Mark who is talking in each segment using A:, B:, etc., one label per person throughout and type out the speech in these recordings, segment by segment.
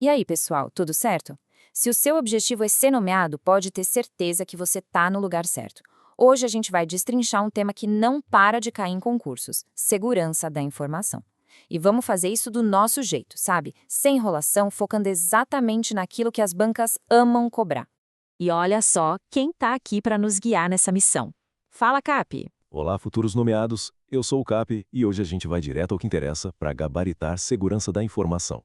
A: E aí, pessoal, tudo certo? Se o seu objetivo é ser nomeado, pode ter certeza que você está no lugar certo. Hoje a gente vai destrinchar um tema que não para de cair em concursos: segurança da informação. E vamos fazer isso do nosso jeito, sabe? Sem enrolação, focando exatamente naquilo que as bancas amam cobrar.
B: E olha só quem está aqui para nos guiar nessa missão. Fala, Cap!
C: Olá, futuros nomeados. Eu sou o Cap e hoje a gente vai direto ao que interessa para gabaritar segurança da informação.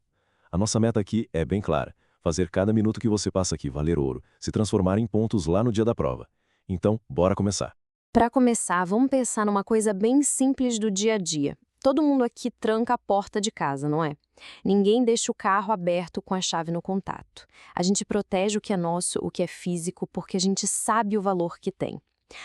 C: A nossa meta aqui é bem clara: fazer cada minuto que você passa aqui valer ouro, se transformar em pontos lá no dia da prova. Então, bora começar.
B: Para começar, vamos pensar numa coisa bem simples do dia a dia. Todo mundo aqui tranca a porta de casa, não é? Ninguém deixa o carro aberto com a chave no contato. A gente protege o que é nosso, o que é físico, porque a gente sabe o valor que tem.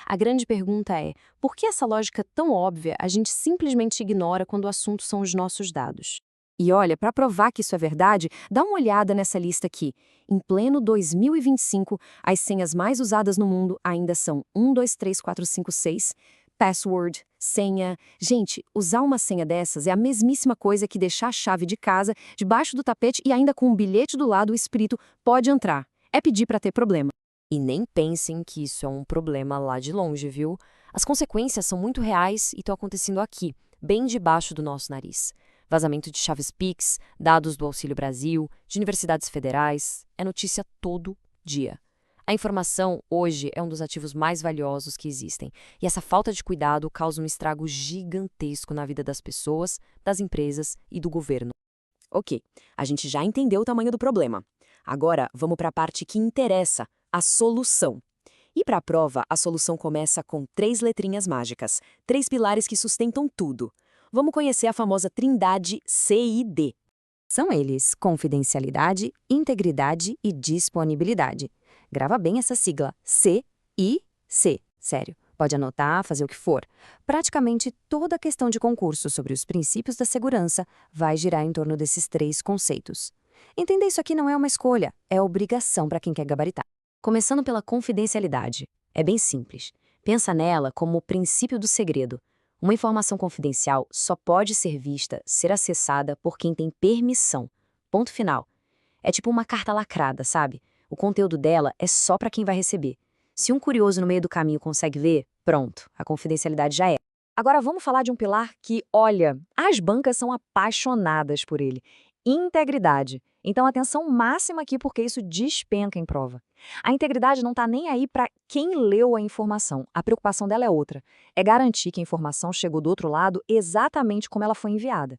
B: A grande pergunta é: por que essa lógica tão óbvia a gente simplesmente ignora quando o assunto são os nossos dados?
A: E olha, para provar que isso é verdade, dá uma olhada nessa lista aqui. Em pleno 2025, as senhas mais usadas no mundo ainda são 123456, password, senha. Gente, usar uma senha dessas é a mesmíssima coisa que deixar a chave de casa debaixo do tapete e ainda com um bilhete do lado escrito "pode entrar". É pedir para ter problema.
D: E nem pensem que isso é um problema lá de longe, viu? As consequências são muito reais e estão acontecendo aqui, bem debaixo do nosso nariz. Vazamento de chaves Pix, dados do Auxílio Brasil, de universidades federais, é notícia todo dia. A informação, hoje, é um dos ativos mais valiosos que existem, e essa falta de cuidado causa um estrago gigantesco na vida das pessoas, das empresas e do governo.
E: Ok, a gente já entendeu o tamanho do problema. Agora, vamos para a parte que interessa, a solução. E para a prova, a solução começa com 3 letrinhas mágicas, 3 pilares que sustentam tudo. Vamos conhecer a famosa trindade CID.
A: São eles: confidencialidade, integridade e disponibilidade. Grava bem essa sigla: C-I-C. Sério, pode anotar, fazer o que for. Praticamente toda a questão de concurso sobre os princípios da segurança vai girar em torno desses 3 conceitos. Entender isso aqui não é uma escolha, é obrigação para quem quer gabaritar. Começando pela confidencialidade. É bem simples. Pensa nela como o princípio do segredo. Uma informação confidencial só pode ser vista, ser acessada por quem tem permissão. Ponto final. É tipo uma carta lacrada, sabe? O conteúdo dela é só para quem vai receber. Se um curioso no meio do caminho consegue ver, pronto, a confidencialidade já é. Agora vamos falar de um pilar que, olha, as bancas são apaixonadas por ele: integridade. Então, atenção máxima aqui, porque isso despenca em prova. A integridade não está nem aí para quem leu a informação. A preocupação dela é outra. É garantir que a informação chegou do outro lado exatamente como ela foi enviada.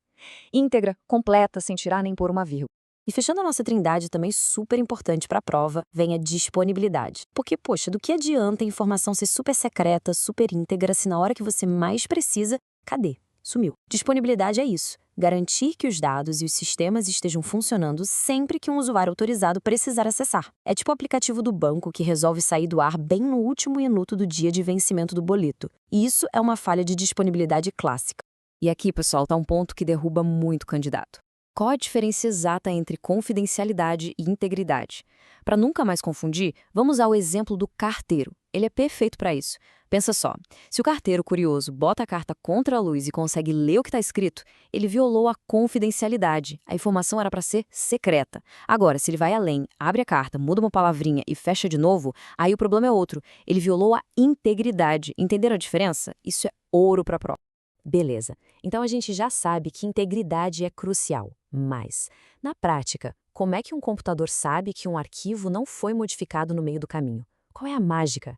A: Íntegra, completa, sem tirar nem pôr uma vírgula. E fechando a nossa trindade, também super importante para a prova, vem a disponibilidade. Porque, poxa, do que adianta a informação ser super secreta, super íntegra, se na hora que você mais precisa, cadê? Sumiu. Disponibilidade é isso: garantir que os dados e os sistemas estejam funcionando sempre que um usuário autorizado precisar acessar. É tipo o aplicativo do banco que resolve sair do ar bem no último minuto do dia de vencimento do boleto. E isso é uma falha de disponibilidade clássica.
D: E aqui, pessoal, está um ponto que derruba muito candidato. Qual a diferença exata entre confidencialidade e integridade? Para nunca mais confundir, vamos usar o exemplo do carteiro. Ele é perfeito para isso. Pensa só, se o carteiro curioso bota a carta contra a luz e consegue ler o que está escrito, ele violou a confidencialidade. A informação era para ser secreta. Agora, se ele vai além, abre a carta, muda uma palavrinha e fecha de novo, aí o problema é outro. Ele violou a integridade. Entenderam a diferença? Isso é ouro para a prova.
E: Beleza, então a gente já sabe que integridade é crucial. Mas, na prática, como é que um computador sabe que um arquivo não foi modificado no meio do caminho? Qual é a mágica?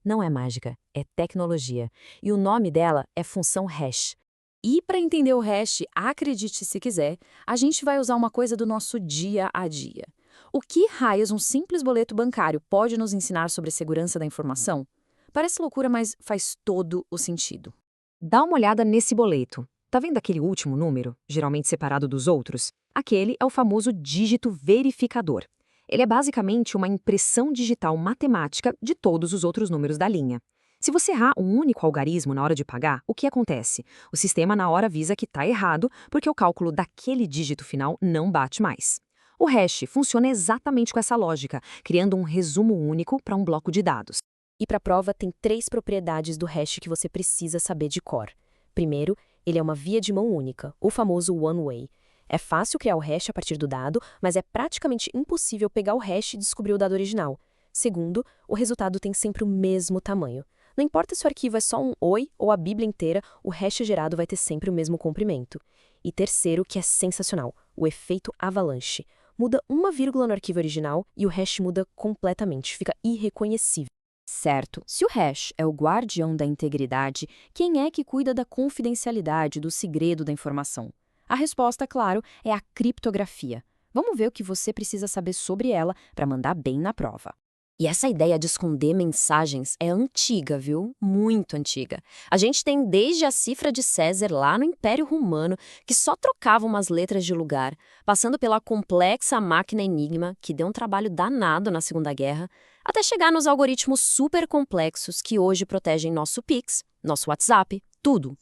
E: Não é mágica, é tecnologia. E o nome dela é função hash.
A: E para entender o hash, acredite se quiser, a gente vai usar uma coisa do nosso dia a dia. O que raios um simples boleto bancário pode nos ensinar sobre segurança da informação? Parece loucura, mas faz todo o sentido.
E: Dá uma olhada nesse boleto. Tá vendo aquele último número, geralmente separado dos outros? Aquele é o famoso dígito verificador. Ele é basicamente uma impressão digital matemática de todos os outros números da linha. Se você errar um único algarismo na hora de pagar, o que acontece? O sistema na hora avisa que está errado, porque o cálculo daquele dígito final não bate mais. O hash funciona exatamente com essa lógica, criando um resumo único para um bloco de dados.
D: E para a prova, tem 3 propriedades do hash que você precisa saber de cor. Primeiro, ele é uma via de mão única, o famoso one-way.
B: É fácil criar o hash a partir do dado, mas é praticamente impossível pegar o hash e descobrir o dado original. Segundo, o resultado tem sempre o mesmo tamanho. Não importa se o arquivo é só um oi ou a Bíblia inteira, o hash gerado vai ter sempre o mesmo comprimento. E terceiro, que é sensacional, o efeito avalanche. Muda uma vírgula no arquivo original e o hash muda completamente, fica irreconhecível.
D: Certo. Se o hash é o guardião da integridade, quem é que cuida da confidencialidade, do segredo da informação? A resposta, claro, é a criptografia. Vamos ver o que você precisa saber sobre ela para mandar bem na prova. E essa ideia de esconder mensagens é antiga, viu? Muito antiga. A gente tem desde a cifra de César lá no Império Romano, que só trocava umas letras de lugar, passando pela complexa máquina Enigma, que deu um trabalho danado na Segunda Guerra, até chegar nos algoritmos super complexos que hoje protegem nosso Pix, nosso WhatsApp, tudo.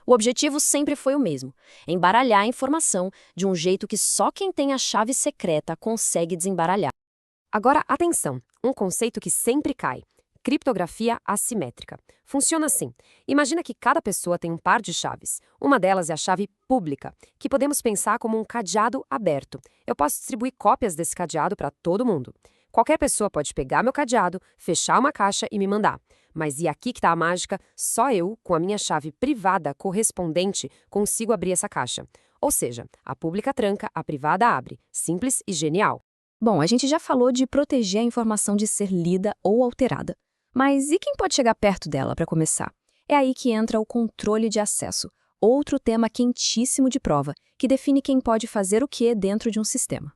D: O objetivo sempre foi o mesmo: embaralhar a informação de um jeito que só quem tem a chave secreta consegue desembaralhar.
F: Agora, atenção, um conceito que sempre cai. Criptografia assimétrica. Funciona assim. Imagina que cada pessoa tem um par de chaves. Uma delas é a chave pública, que podemos pensar como um cadeado aberto. Eu posso distribuir cópias desse cadeado para todo mundo. Qualquer pessoa pode pegar meu cadeado, fechar uma caixa e me mandar. Mas e aqui que está a mágica, só eu, com a minha chave privada correspondente, consigo abrir essa caixa. Ou seja, a pública tranca, a privada abre. Simples e genial.
D: Bom, a gente já falou de proteger a informação de ser lida ou alterada. Mas e quem pode chegar perto dela para começar? É aí que entra o controle de acesso, outro tema quentíssimo de prova, que define quem pode fazer o que dentro de um sistema.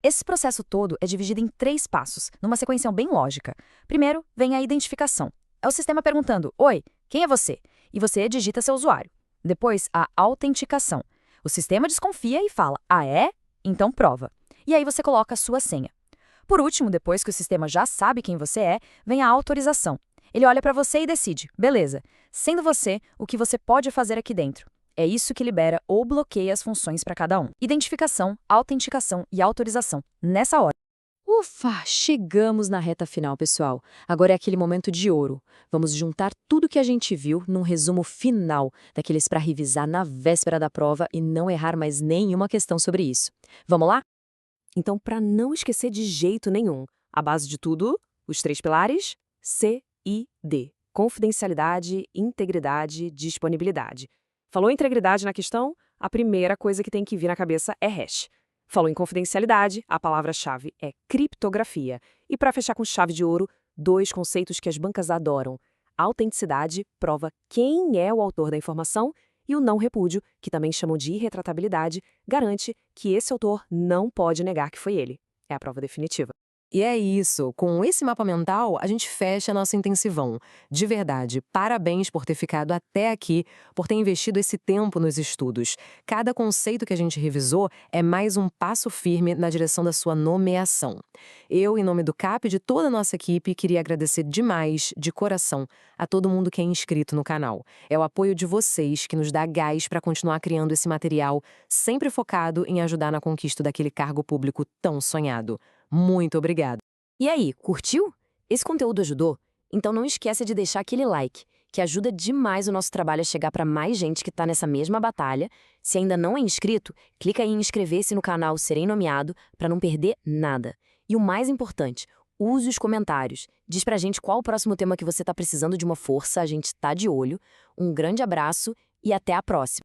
A: Esse processo todo é dividido em 3 passos, numa sequência bem lógica. Primeiro, vem a identificação. É o sistema perguntando: "Oi, quem é você?" E você digita seu usuário. Depois, a autenticação. O sistema desconfia e fala: "Ah, é? Então prova." E aí você coloca a sua senha. Por último, depois que o sistema já sabe quem você é, vem a autorização. Ele olha para você e decide: beleza, sendo você, o que você pode fazer aqui dentro. É isso que libera ou bloqueia as funções para cada um. Identificação, autenticação e autorização, nessa hora.
D: Ufa, chegamos na reta final, pessoal. Agora é aquele momento de ouro. Vamos juntar tudo que a gente viu num resumo final, daqueles para revisar na véspera da prova e não errar mais nenhuma questão sobre isso. Vamos lá?
B: Então, para não esquecer de jeito nenhum, a base de tudo, os 3 pilares, C, I, D. Confidencialidade, integridade, disponibilidade. Falou integridade na questão? A primeira coisa que tem que vir na cabeça é hash. Falou em confidencialidade, a palavra-chave é criptografia. E para fechar com chave de ouro, 2 conceitos que as bancas adoram. Autenticidade prova quem é o autor da informação, e o não repúdio, que também chamam de irretratabilidade, garante que esse autor não pode negar que foi ele. É a prova definitiva.
F: E é isso, com esse mapa mental, a gente fecha nosso intensivão. De verdade, parabéns por ter ficado até aqui, por ter investido esse tempo nos estudos. Cada conceito que a gente revisou é mais um passo firme na direção da sua nomeação. Eu, em nome do CAP e de toda a nossa equipe, queria agradecer demais, de coração, a todo mundo que é inscrito no canal. É o apoio de vocês que nos dá gás para continuar criando esse material, sempre focado em ajudar na conquista daquele cargo público tão sonhado. Muito obrigada.
A: E aí, curtiu? Esse conteúdo ajudou? Então não esqueça de deixar aquele like, que ajuda demais o nosso trabalho a chegar para mais gente que está nessa mesma batalha. Se ainda não é inscrito, clica aí em inscrever-se no canal Serei Nomeado para não perder nada. E o mais importante, use os comentários. Diz pra gente qual o próximo tema que você está precisando de uma força, a gente está de olho. Um grande abraço e até a próxima.